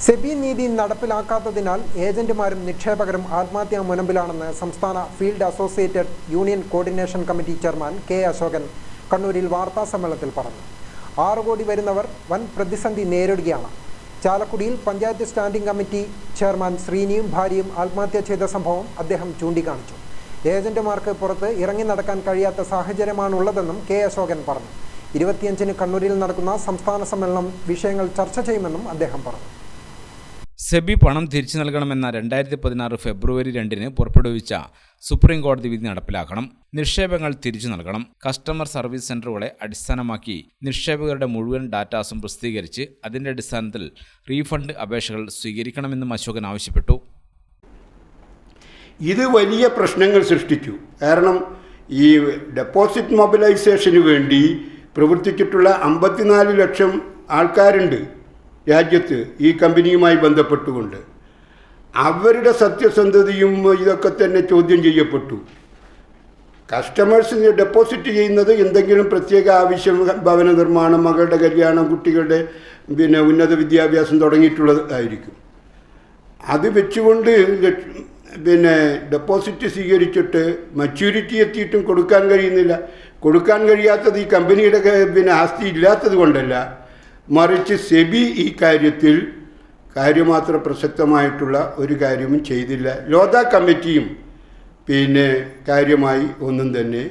സെബി നീതി നടപ്പിലാക്കാത്തതിനാൽ ഏജന്റുമാരും നിക്ഷേപകരും ആത്മഹത്യാ മുനമ്പിലാണെന്ന് സംസ്ഥാന field associated union coordination committee chairman K Ashokan കണ്ണൂരിൽ വാർത്താസമ്മേളനത്തിൽ പറഞ്ഞു. 6 കോടി വരുന്നവർ വൻ പ്രതിസന്ധി നേരിടുകയാണ്. ചാലക്കുടിയിൽ പഞ്ചായത്ത് സ്റ്റാൻഡിംഗ് കമ്മിറ്റി ചെയർമാൻ ശ്രീനിയും ഭാര്യയും ആത്മഹത്യ ചെയ്ത സംഭവം അദ്ദേഹം ചൂണ്ടിക്കാണിച്ചു. ഏജന്റുമാർക്ക് പുറത്ത് ഇറങ്ങി നടക്കാൻ കഴിയാത്ത സാഹചര്യമാണുള്ളതെന്നും കെ അശോകൻ പറഞ്ഞു. 25-ന് കണ്ണൂരിൽ നടക്കുന്ന സംസ്ഥാന സമ്മേളനം വിഷയങ്ങൾ ചർച്ച ചെയ്യുമെന്നും അദ്ദേഹം പറഞ്ഞു. സെബി പണം തിരിച്ചു നൽകണമെന്ന 2016 ഫെബ്രുവരി 2-ന് പുറപ്പെടുവിച്ച സുപ്രീം കോടതി വിധി നടപ്പിലാക്കണം. നിക്ഷേപങ്ങൾ തിരിച്ചു നൽകണം. കസ്റ്റമർ സർവീസ് സെന്ററുകളെ അടിസ്ഥാനമാക്കി നിക്ഷേപകരുടെ മുഴുവൻ ഡാറ്റാസും പ്രസിദ്ധീകരിച്ച് അതിന്റെ അടിസ്ഥാനത്തിൽ റീഫണ്ട് അപേക്ഷകൾ സ്വീകരിക്കണമെന്നും അശോകൻ ആവശ്യപ്പെട്ടു. ഇത് വലിയ പ്രശ്നങ്ങൾ സൃഷ്ടിച്ചു. കാരണം ഈ ഡെപ്പോസിറ്റ് മൊബിലൈസേഷന് വേണ്ടി പ്രവർത്തിച്ചിട്ടുള്ള 54 ലക്ഷം ആൾക്കാരുണ്ട് രാജ്യത്ത് ഈ കമ്പനിയുമായി ബന്ധപ്പെട്ടുകൊണ്ട്. അവരുടെ സത്യസന്ധതയും ഇതൊക്കെ തന്നെ ചോദ്യം ചെയ്യപ്പെട്ടു. കസ്റ്റമേഴ്സ് ഡെപ്പോസിറ്റ് ചെയ്യുന്നത് എന്തെങ്കിലും പ്രത്യേക ആവശ്യം, ഭവന നിർമ്മാണം, മകളുടെ കല്യാണം, കുട്ടികളുടെ ഉന്നത വിദ്യാഭ്യാസം തുടങ്ങിയിട്ടുള്ളതായിരിക്കും. അത് വെച്ചുകൊണ്ട് ഡെപ്പോസിറ്റ് സ്വീകരിച്ചിട്ട് മച്യൂരിറ്റി എത്തിയിട്ടും കൊടുക്കാൻ കഴിയുന്നില്ല. കൊടുക്കാൻ കഴിയാത്തത് ഈ കമ്പനിയുടെ ആസ്തി ഇല്ലാത്തത് കൊണ്ടല്ല, മറിച്ച് സെബി ഈ കാര്യത്തിൽ കാര്യമാത്ര പ്രസക്തമായിട്ടുള്ള ഒരു കാര്യവും ചെയ്തില്ല. ലോധ കമ്മിറ്റിയും കാര്യമായി ഒന്നും തന്നെ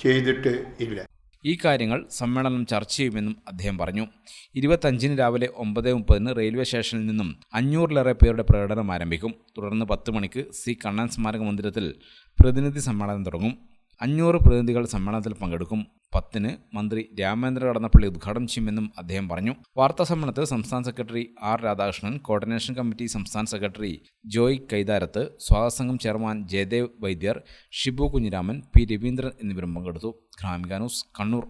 ചെയ്തിട്ട് ഇല്ല. ഈ കാര്യങ്ങൾ സമ്മേളനം ചർച്ച ചെയ്യുമെന്നും അദ്ദേഹം പറഞ്ഞു. 25-ന് രാവിലെ 9:30-ന് റെയിൽവേ സ്റ്റേഷനിൽ നിന്നും 500-ലേറെ പേരുടെ പ്രകടനം ആരംഭിക്കും. തുടർന്ന് 10 മണിക്ക് സി കണ്ണൻ സ്മാരക മന്ദിരത്തിൽ പ്രതിനിധി സമ്മേളനം തുടങ്ങും. 500 പ്രതിനിധികൾ സമ്മേളനത്തിൽ പങ്കെടുക്കും. 10-ന് മന്ത്രി രാമേന്ദ്ര കടന്നപ്പള്ളി ഉദ്ഘാടനം ചെയ്യുമെന്നും അദ്ദേഹം പറഞ്ഞു. വാർത്താ സമ്മേളനത്തിൽ സംസ്ഥാന secretary R Radhakrishnan, coordination committee സംസ്ഥാന സെക്രട്ടറി ജോയ് കൈതാരത്ത്, സ്വാഗത സംഘം ചെയർമാൻ ജയദേവ് വൈദ്യർ, ഷിബു കുഞ്ഞിരാമൻ, പി രവീന്ദ്രൻ എന്നിവരും പങ്കെടുത്തു. ഗ്രാമിക ന്യൂസ്, കണ്ണൂർ.